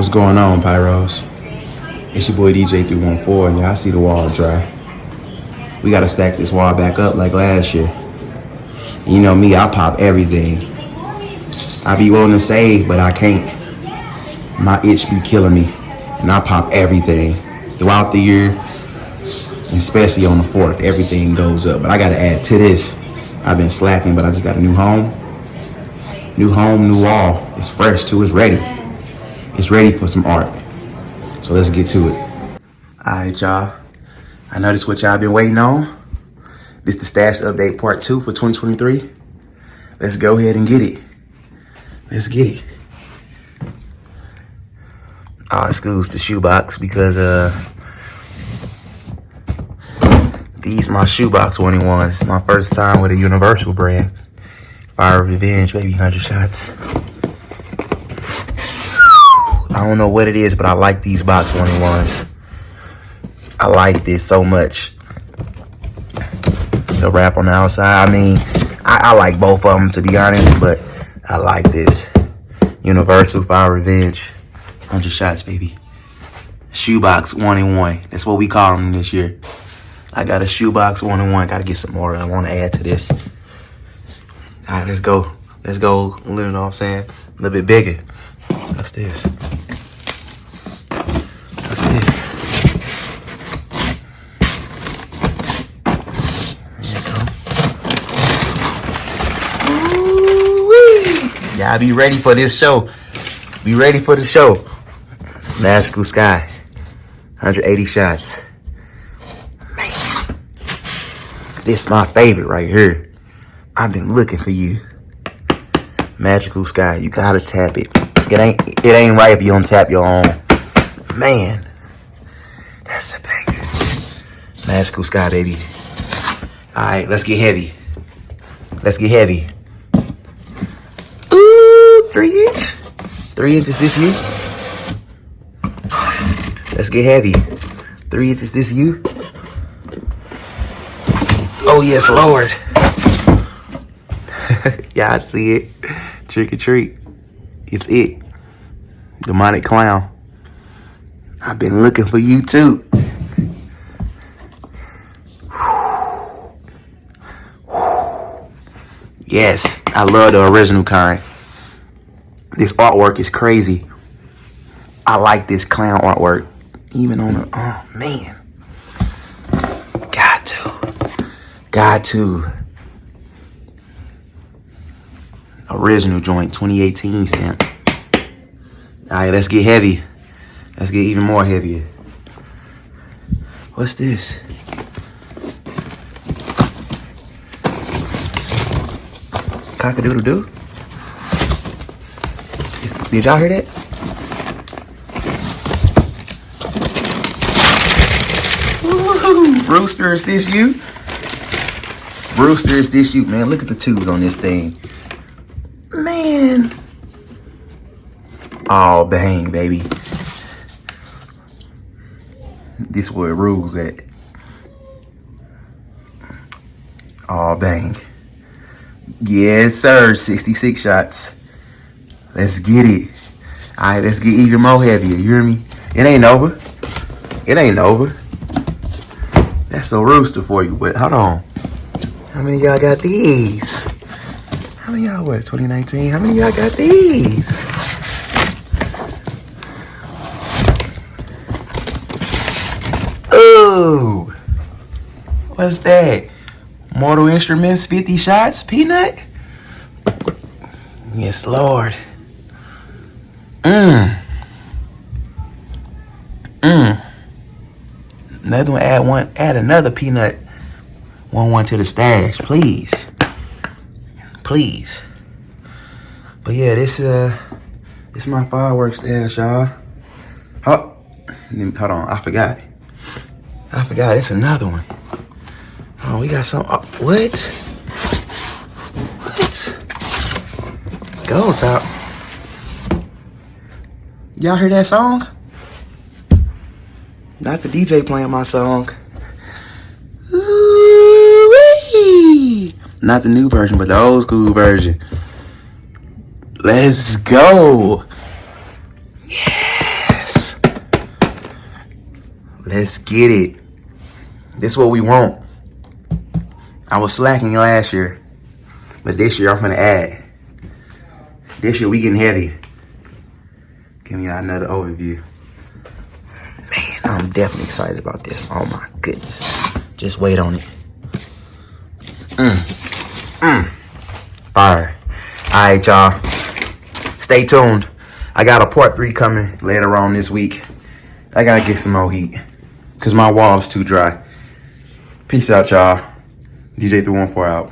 What's going on, Pyros? It's your boy DJ314, and y'all see the wall dry. We gotta stack this wall back up like last year. And you know me, I pop everything. I be willing to save, but I can't. My itch be killing me, and I pop everything. Throughout the year, especially on the 4th, everything goes up. But I gotta add to this. I've been slacking, but I just got a new home. New home, new wall. It's fresh too, it's ready. It's ready for some art. So let's get to it. Alright, y'all. I know this is what y'all been waiting on. This the stash update part 2 for 2023. Let's go ahead and get it. Let's get it. Oh, excuse the shoebox because these my shoebox 21s. My first time with a Universal brand. Fire Revenge, baby, 100 shots. I don't know what it is, but I like these box 21s. I like this so much. The wrap on the outside, I mean, I like both of them to be honest, but I like this. Universal Fire Revenge, 100 shots, baby. Shoebox 1-in-1. That's what we call them this year. I got a shoebox 1-in-1. Gotta get some more. I want to add to this. All right, let's go. Let's go. You know what I'm saying? A little bit bigger. What's this? What's this? There you go. Ooh-wee. Y'all be ready for this show. Be ready for the show. Magical Sky. 180 shots. Man. This my favorite right here. I've been looking for you. Magical Sky. You gotta tap it. It ain't right if you don't tap your own. Man. That's a banger. Magical Sky, baby. Alright, let's get heavy. Let's get heavy. Ooh, 3 inch. 3 inches this you. Let's get heavy. 3 inches this you. Oh yes, Lord. Yeah, I see it. Trick or treat. It's it. Demonic clown. I've been looking for you too. Yes, I love the original kind. This artwork is crazy. I like this clown artwork. Even on the, oh man. Got to. Original joint, 2018 stamp. All right, let's get heavy. Let's get even more heavier. What's this? Cock-a-doodle-doo? Did y'all hear that? Woo-hoo. Brewster, is this you? Brewster, is this you? Man, look at the tubes on this thing. Man. Oh, bang, baby. This where it rules at. Oh, bang. Yes, sir. 66 shots. Let's get it. All right, let's get even more heavier. You hear me? It ain't over. It ain't over. That's a rooster for you. But hold on. How many of y'all got these? How many of y'all, what, 2019? How many of y'all got these? Ooh. What's that? Mortal Instruments, 50 shots? Peanut? Yes, Lord. Another one, add another peanut. 1 to the stash, please. Please. But yeah, this my fireworks stash, y'all. Hold on, I forgot. It's another one. Oh, we got some. What? Go top. Y'all hear that song? Not the DJ playing my song. Ooh-wee. Not the new version, but the old school version. Let's go. Yeah. Yes. Let's get it. This is what we want. I was slacking last year, but this year I'm gonna add. This year we getting heavy. Give me another overview. Man, I'm definitely excited about this. Oh my goodness. Just wait on it. Fire. Alright, y'all. Stay tuned. I got a part 3 coming later on this week. I gotta get some more heat, cause my wall is too dry. Peace out, y'all. Pt2 out.